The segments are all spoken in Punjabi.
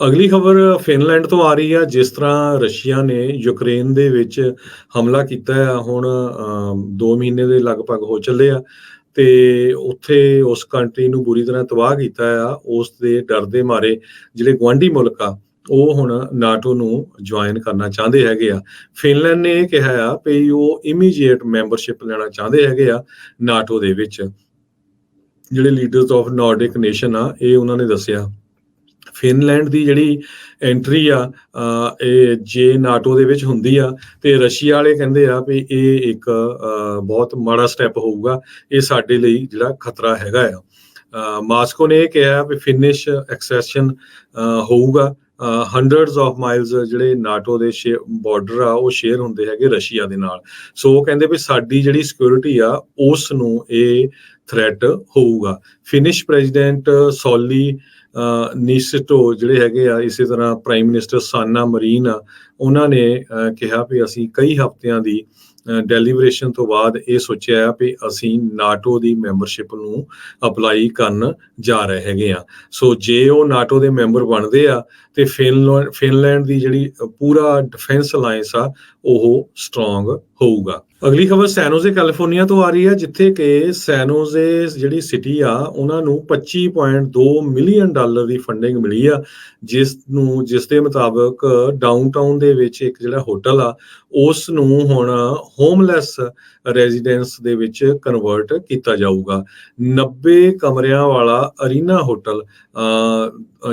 ਅਗਲੀ ਖਬਰ ਫਿਨਲੈਂਡ ਤੋਂ ਆ ਰਹੀ ਆ। ਜਿਸ ਤਰ੍ਹਾਂ ਰਸ਼ੀਆ ਨੇ ਯੂਕਰੇਨ ਦੇ ਵਿੱਚ ਹਮਲਾ ਕੀਤਾ ਆ, ਹੁਣ 2 ਮਹੀਨੇ ਦੇ ਲਗਭਗ ਹੋ ਚੱਲੇ ਆ ਤੇ ਉੱਥੇ ਉਸ ਕੰਟਰੀ ਨੂੰ ਬੁਰੀ ਤਰ੍ਹਾਂ ਤਬਾਹ ਕੀਤਾ ਆ। ਉਸ ਦੇ ਡਰ ਦੇ ਮਾਰੇ ਜਿਹੜੇ ਗੁਆਂਢੀ ਮੁਲਕ ਆ ਉਹ ਹੁਣ ਨਾਟੋ ਨੂੰ ਜੁਆਇਨ ਕਰਨਾ ਚਾਹੁੰਦੇ ਹੈਗੇ ਆ। ਫਿਨਲੈਂਡ ਨੇ ਇਹ ਕਿਹਾ ਆ ਵੀ ਉਹ ਇਮੀਡੀਏਟ ਮੈਂਬਰਸ਼ਿਪ ਲੈਣਾ ਚਾਹੁੰਦੇ ਹੈਗੇ ਆ ਨਾਟੋ ਦੇ ਵਿੱਚ। ਜਿਹੜੇ ਲੀਡਰਸ ਆਫ ਨਾਰਡਿਕ ਨੇਸ਼ਨ ਆ ਇਹ ਉਹਨਾਂ ਨੇ ਦੱਸਿਆ। ਫਿਨਲੈਂਡ ਦੀ ਜਿਹੜੀ ਐਂਟਰੀ ਆ ਇਹ ਜੇ ਨਾਟੋ ਦੇ ਵਿੱਚ ਹੁੰਦੀ ਆ ਤੇ ਰਸ਼ੀਆ ਵਾਲੇ ਕਹਿੰਦੇ ਆ ਵੀ ਇਹ ਇੱਕ ਬਹੁਤ ਮਾੜਾ ਸਟੈਪ ਹੋਊਗਾ, ਇਹ ਸਾਡੇ ਲਈ ਜਿਹੜਾ ਖਤਰਾ ਹੈਗਾ ਆ। ਮਾਸਕੋ ਨੇ ਇਹ ਕਿਹਾ ਵੀ ਫਿਨਿਸ਼ ਐਕਸੈਸ਼ਨ ਹੋਊਗਾ। ਹੰਡਰਡਸ ਆਫ ਮਾਈਲਸ ਜਿਹੜੇ ਨਾਟੋ ਦੇ ਬਾਰਡਰ ਆ ਉਹ ਸ਼ੇਅਰ ਹੁੰਦੇ ਹੈਗੇ ਰਸ਼ੀਆ ਦੇ ਨਾਲ। ਸੋ ਉਹ ਕਹਿੰਦੇ ਵੀ ਸਾਡੀ ਜਿਹੜੀ ਸਿਕਿਉਰਿਟੀ ਆ ਉਸ ਨੂੰ ਇਹ ਥ੍ਰੈਟ ਹੋਊਗਾ। ਫਿਨਿਸ਼ ਪ੍ਰੈਜ਼ੀਡੈਂਟ ਸੌਲੀ ਨੀਸਟੋ ਜਿਹੜੇ ਹੈਗੇ ਆ, ਇਸੇ ਤਰ੍ਹਾਂ ਪ੍ਰਾਈਮ ਮਿਨਿਸਟਰ ਸਾਨਾ ਮਰੀਨ ਆ, ਉਹਨਾਂ ਨੇ ਕਿਹਾ ਵੀ ਅਸੀਂ ਕਈ ਹਫ਼ਤਿਆਂ ਦੀ ਡੈਲੀਬਰੇਸ਼ਨ ਤੋਂ ਬਾਅਦ ਇਹ ਸੋਚਿਆ ਆ ਵੀ ਅਸੀਂ ਨਾਟੋ ਦੀ ਮੈਂਬਰਸ਼ਿਪ ਨੂੰ ਅਪਲਾਈ ਕਰਨ ਜਾ ਰਹੇ ਹੈਗੇ ਆ। ਸੋ ਜੇ ਉਹ ਨਾਟੋ ਦੇ ਮੈਂਬਰ ਬਣਦੇ ਆ ਤੇ ਫਿਨਲੈਂਡ ਦੀ ਜਿਹੜੀ ਪੂਰਾ ਡਿਫੈਂਸ ਅਲਾਇੰਸ ਆ ਉਹ ਸਟਰੋਂਗ ਹੋਊਗਾ। ਅਗਲੀ ਖਬਰ ਸੈਨੋਜ਼ੇ ਕੈਲੀਫੋਰਨੀਆ ਤੋਂ ਆ ਰਹੀ ਹੈ, ਜਿੱਥੇ ਕਿ ਸੈਨੋਜ਼ੇ ਜਿਹੜੀ ਸਿਟੀ ਆ ਉਹਨਾਂ ਨੂੰ $25.2 ਮਿਲੀਅਨ ਦੀ ਫੰਡਿੰਗ ਮਿਲੀ ਆ, ਜਿਸ ਦੇ ਮੁਤਾਬਕ ਡਾਊਨਟਾਊਨ ਦੇ ਵਿੱਚ ਇੱਕ ਜਿਹੜਾ ਹੋਟਲ ਆ ਉਸ ਨੂੰ ਹੁਣ ਹੋਮਲੈਸ ਰੈਜ਼ੀਡੈਂਸ ਦੇ ਵਿੱਚ ਕਨਵਰਟ ਕੀਤਾ ਜਾਊਗਾ। 90 ਕਮਰਿਆਂ ਵਾਲਾ ਅਰੀਨਾ ਹੋਟਲ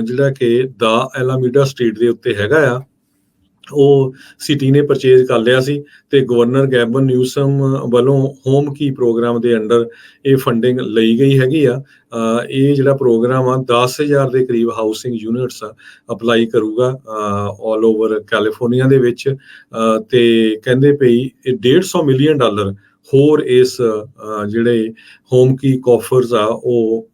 ਜਿਹੜਾ ਕਿ ਦਾ ਐਲਾਮੀਡਾ ਸਟਰੀਟ ਦੇ ਉੱਤੇ ਹੈਗਾ ਆ, ਉਹ ਸਿਟੀ ਨੇ ਪਰਚੇਜ਼ ਕਰ ਲਿਆ ਸੀ ਤੇ ਗਵਰਨਰ ਗੈਬਨ ਨਿਊਸਮ ਵੱਲੋਂ ਹੋਮ ਕੀ ਪ੍ਰੋਗਰਾਮ ਦੇ ਅੰਡਰ ਇਹ ਫੰਡਿੰਗ ਲਈ ਗਈ ਹੈਗੀ ਆ। ਇਹ ਜਿਹੜਾ ਪ੍ਰੋਗਰਾਮ ਆ 10,000 ਦੇ ਕਰੀਬ ਹਾਊਸਿੰਗ ਯੂਨਿਟਸ ਅਪਲਾਈ ਕਰੂਗਾ ਆਲ ਓਵਰ ਕੈਲੀਫੋਰਨੀਆ ਦੇ ਵਿੱਚ। ਤੇ ਕਹਿੰਦੇ ਪਈ ਇਹ $150 ਮਿਲੀਅਨ ਹੋਰ ਇਸ ਜਿਹੜੇ ਹੋਮ ਕੀ ਕੋਫਰਸ ਆ ਉਹ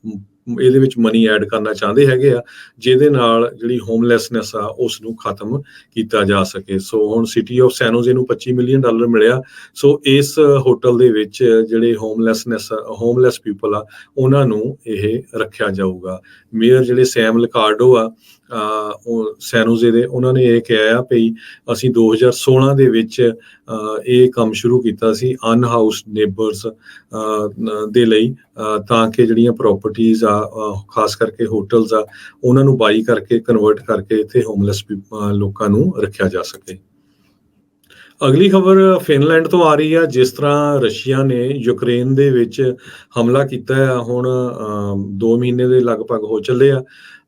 ਇਹਦੇ ਵਿੱਚ ਮਨੀ ਐਡ ਕਰਨਾ ਚਾਹੁੰਦੇ ਹੈਗੇ ਆ, ਜਿਹਦੇ ਨਾਲ ਜਿਹੜੀ ਹੋਮਲੈਸਨੈਸ ਆ ਉਸ ਨੂੰ ਖਤਮ ਕੀਤਾ ਜਾ ਸਕੇ। ਸੋ ਹੁਣ ਸਿਟੀ ਆਫ ਸੈਨੋਜ਼ੇ ਨੂੰ $25 ਮਿਲੀਅਨ ਮਿਲਿਆ। ਸੋ ਇਸ ਹੋਟਲ ਦੇ ਵਿੱਚ ਜਿਹੜੇ ਹੋਮਲੈਸ ਪੀਪਲ ਆ ਉਹਨਾਂ ਨੂੰ ਇਹ ਰੱਖਿਆ ਜਾਊਗਾ। ਮੇਅਰ ਜਿਹੜੇ ਸੈਮ ਲਿਕਾਰਡੋ ਆ ਉਹ ਸੈਨੋਜ਼ੇ ਦੇ, ਉਹਨਾਂ ਨੇ ਇਹ ਕਿਹਾ ਆ ਵੀ ਅਸੀਂ 2016 ਦੇ ਵਿੱਚ ਇਹ ਕੰਮ ਸ਼ੁਰੂ ਕੀਤਾ ਸੀ ਅਨਹਾਊਸਡ ਨੇਬਰਸ ਦੇ ਲਈ, ਤਾਂ ਕਿ ਜਿਹੜੀਆਂ ਪ੍ਰੋਪਰਟੀਜ਼ ਆ ਖਾਸ ਕਰਕੇ ਹੋਟਲਸ ਆ ਉਹਨਾਂ ਨੂੰ ਬਾਈ ਕਰਕੇ ਕਨਵਰਟ ਕਰਕੇ ਇੱਥੇ ਹੋਮਲੈਸ ਲੋਕਾਂ ਨੂੰ ਰੱਖਿਆ ਜਾ ਸਕੇ। ਅਗਲੀ ਖਬਰ ਫਿਨਲੈਂਡ ਤੋਂ ਆ ਰਹੀ ਆ। ਜਿਸ ਤਰ੍ਹਾਂ ਰਸ਼ੀਆ ਨੇ ਯੂਕਰੇਨ ਦੇ ਵਿੱਚ ਹਮਲਾ ਕੀਤਾ ਆ, ਹੁਣ 2 ਮਹੀਨੇ ਦੇ ਲਗਭਗ ਹੋ ਚੱਲੇ ਆ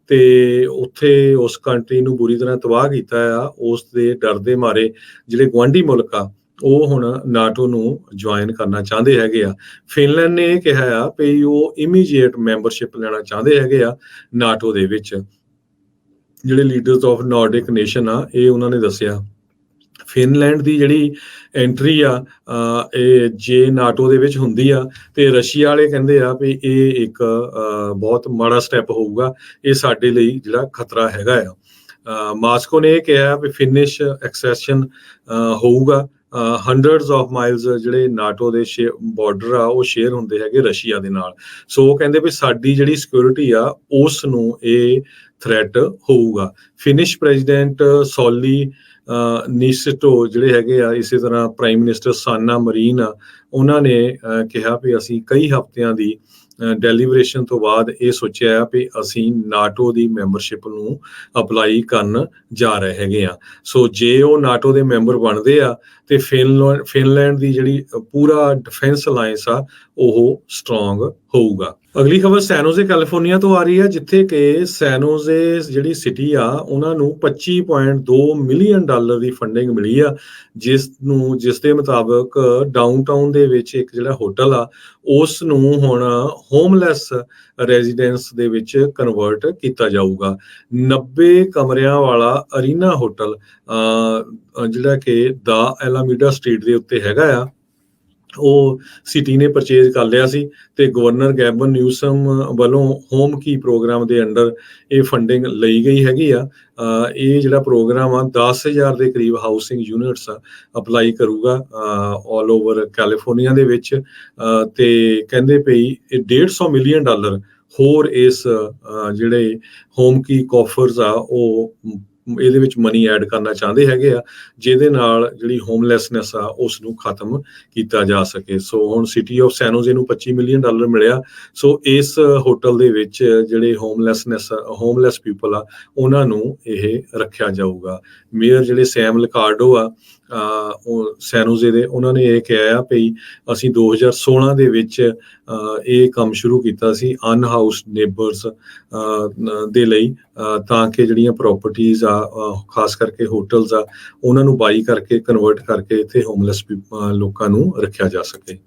ਤੇ ਉੱਥੇ ਉਸ ਕੰਟਰੀ ਨੂੰ ਬੁਰੀ ਤਰ੍ਹਾਂ ਤਬਾਹ ਕੀਤਾ ਆ। ਉਸ ਦੇ ਡਰ ਦੇ ਮਾਰੇ ਜਿਹੜੇ ਗੁਆਂਢੀ ਮੁਲਕ ਆ ਉਹ ਹੁਣ ਨਾਟੋ ਨੂੰ ਜੁਆਇਨ ਕਰਨਾ ਚਾਹੁੰਦੇ ਹੈਗੇ ਆ। ਫਿਨਲੈਂਡ ਨੇ ਇਹ ਕਿਹਾ ਆ ਵੀ ਉਹ ਇਮੀਡੀਏਟ ਮੈਂਬਰਸ਼ਿਪ ਲੈਣਾ ਚਾਹੁੰਦੇ ਹੈਗੇ ਆ ਨਾਟੋ ਦੇ ਵਿੱਚ। ਜਿਹੜੇ ਲੀਡਰਸ ਆਫ ਨਾਰਡਿਕ ਨੇਸ਼ਨ ਆ ਇਹ ਉਹਨਾਂ ਨੇ ਦੱਸਿਆ। ਫਿਨਲੈਂਡ ਦੀ ਜਿਹੜੀ ਐਂਟਰੀ ਆ ਇਹ ਜੇ ਨਾਟੋ ਦੇ ਵਿੱਚ ਹੁੰਦੀ ਆ ਤੇ ਰਸ਼ੀਆ ਵਾਲੇ ਕਹਿੰਦੇ ਆ ਵੀ ਇਹ ਇੱਕ ਬਹੁਤ ਮਾੜਾ ਸਟੈਪ ਹੋਊਗਾ, ਇਹ ਸਾਡੇ ਲਈ ਜਿਹੜਾ ਖਤਰਾ ਹੈਗਾ ਆ। ਮਾਸਕੋ ਨੇ ਇਹ ਕਿਹਾ ਵੀ ਫਿਨਿਸ਼ ਐਕਸੈਸ਼ਨ ਹੋਊਗਾ। ਹੰਡਰਡਸ ਆਫ ਮਾਈਲਸ ਜਿਹੜੇ ਨਾਟੋ ਦੇ ਬਾਰਡਰ ਆ ਉਹ ਸ਼ੇਅਰ ਹੁੰਦੇ ਹੈਗੇ ਰਸ਼ੀਆ ਦੇ ਨਾਲ। ਸੋ ਉਹ ਕਹਿੰਦੇ ਵੀ ਸਾਡੀ ਜਿਹੜੀ ਸਿਕਿਉਰਿਟੀ ਆ ਉਸ ਨੂੰ ਇਹ ਥ੍ਰੈਟ ਹੋਊਗਾ। ਫਿਨਿਸ਼ ਪ੍ਰੈਜ਼ੀਡੈਂਟ ਸੌਲੀ ਨੀਸਟੋ ਜਿਹੜੇ ਹੈਗੇ ਆ, ਇਸੇ ਤਰ੍ਹਾਂ ਪ੍ਰਾਈਮ ਮਿਨਿਸਟਰ ਸਾਨਾ ਮਰੀਨ ਆ, ਉਹਨਾਂ ਨੇ ਕਿਹਾ ਵੀ ਅਸੀਂ ਕਈ ਹਫ਼ਤਿਆਂ ਦੀ ਡੈਲੀਬਰੇਸ਼ਨ ਤੋਂ ਬਾਅਦ ਇਹ ਸੋਚਿਆ ਆ ਵੀ ਅਸੀਂ ਨਾਟੋ ਦੀ ਮੈਂਬਰਸ਼ਿਪ ਨੂੰ ਅਪਲਾਈ ਕਰਨ ਜਾ ਰਹੇ ਹੈਗੇ ਆ। ਸੋ ਜੇ ਉਹ ਨਾਟੋ ਦੇ ਮੈਂਬਰ ਬਣਦੇ ਆ ਤੇ ਫਿਨਲੈਂਡ ਦੀ ਜਿਹੜੀ ਪੂਰਾ ਡਿਫੈਂਸ ਅਲਾਇੰਸ ਆ ਉਹ ਸਟਰੋਂਗ ਹੋਊਗਾ। ਅਗਲੀ ਖਬਰ ਸੈਨੋਜ਼ੇ ਕੈਲੀਫੋਰਨੀਆ ਤੋਂ ਆ ਰਹੀ ਹੈ, ਜਿੱਥੇ ਕਿ ਸੈਨੋਜ਼ੇ ਜਿਹੜੀ ਸਿਟੀ ਆ ਉਹਨਾਂ ਨੂੰ $25.2 ਮਿਲੀਅਨ ਦੀ ਫੰਡਿੰਗ ਮਿਲੀ ਆ, ਜਿਸ ਦੇ ਮੁਤਾਬਕ ਡਾਊਨਟਾਊਨ ਦੇ ਵਿੱਚ ਇੱਕ ਜਿਹੜਾ ਹੋਟਲ ਆ ਉਸ ਨੂੰ ਹੁਣ ਹੋਮਲੈਸ ਰੈਜ਼ੀਡੈਂਸ ਦੇ ਵਿੱਚ ਕਨਵਰਟ ਕੀਤਾ ਜਾਊਗਾ। 90 ਕਮਰਿਆਂ ਵਾਲਾ ਅਰੀਨਾ ਹੋਟਲ ਜਿਹੜਾ ਕਿ ਦਾ ਐਲਾਮੀਡਾ ਸਟਰੀਟ ਦੇ ਉੱਤੇ ਹੈਗਾ ਆ, ਉਹ ਸਿਟੀ ਨੇ ਪਰਚੇਜ਼ ਕਰ ਲਿਆ ਸੀ ਤੇ ਗਵਰਨਰ ਗੈਬਨ ਨਿਊਸਮ ਵੱਲੋਂ ਹੋਮ ਕੀ ਪ੍ਰੋਗਰਾਮ ਦੇ ਅੰਡਰ ਇਹ ਫੰਡਿੰਗ ਲਈ ਗਈ ਹੈਗੀ ਆ। ਇਹ ਜਿਹੜਾ ਪ੍ਰੋਗਰਾਮ ਆ 10,000 ਦੇ ਕਰੀਬ ਹਾਊਸਿੰਗ ਯੂਨਿਟਸ ਅਪਲਾਈ ਕਰੂਗਾ ਆਲ ਓਵਰ ਕੈਲੀਫੋਰਨੀਆ ਦੇ ਵਿੱਚ। ਤੇ ਕਹਿੰਦੇ ਪਈ ਇਹ $150 ਮਿਲੀਅਨ ਹੋਰ ਇਸ ਜਿਹੜੇ ਹੋਮ ਕੀ ਕਾਫਰਸ ਆ ਉਹ ਇਹਦੇ ਵਿੱਚ ਮਨੀ ਐਡ ਕਰਨਾ ਚਾਹੁੰਦੇ ਹੈਗੇ ਆ, ਜਿਹਦੇ ਨਾਲ ਜਿਹੜੀ ਹੋਮਲੈਸਨੈਸ ਆ ਉਸ ਨੂੰ ਖਤਮ ਕੀਤਾ ਜਾ ਸਕੇ। ਸੋ ਹੁਣ ਸਿਟੀ ਆਫ ਸੈਨ ਹੋਜ਼ੇ ਨੂੰ $25 ਮਿਲੀਅਨ ਮਿਲਿਆ। ਸੋ ਇਸ ਹੋਟਲ ਦੇ ਵਿੱਚ ਜਿਹੜੇ ਹੋਮਲੈਸ ਪੀਪਲ ਆ ਉਹਨਾਂ ਨੂੰ ਇਹ ਰੱਖਿਆ ਜਾਊਗਾ। ਮੇਅਰ ਜਿਹੜੇ ਸੈਮ ਲਿਕਾਰਡੋ ਆ ਉਹ ਸੈਨ ਹੋਜ਼ੇ ਦੇ, ਉਹਨਾਂ ਨੇ ਇਹ ਕਿਹਾ ਆ ਵੀ ਅਸੀਂ 2016 ਦੇ ਵਿੱਚ ਇਹ ਕੰਮ ਸ਼ੁਰੂ ਕੀਤਾ ਸੀ ਅਨਹਾਊਸਡ ਨੇਬਰਸ ਦੇ ਲਈ, ਤਾਂ ਕਿ ਜਿਹੜੀਆਂ ਪ੍ਰੋਪਰਟੀਜ਼ ਆ ਖਾਸ ਕਰਕੇ ਹੋਟਲਸ ਆ ਉਹਨਾਂ ਨੂੰ ਬਾਈ ਕਰਕੇ ਕਨਵਰਟ ਕਰਕੇ ਇੱਥੇ ਹੋਮਲੈਸ ਲੋਕਾਂ ਨੂੰ ਰੱਖਿਆ ਜਾ ਸਕੇ।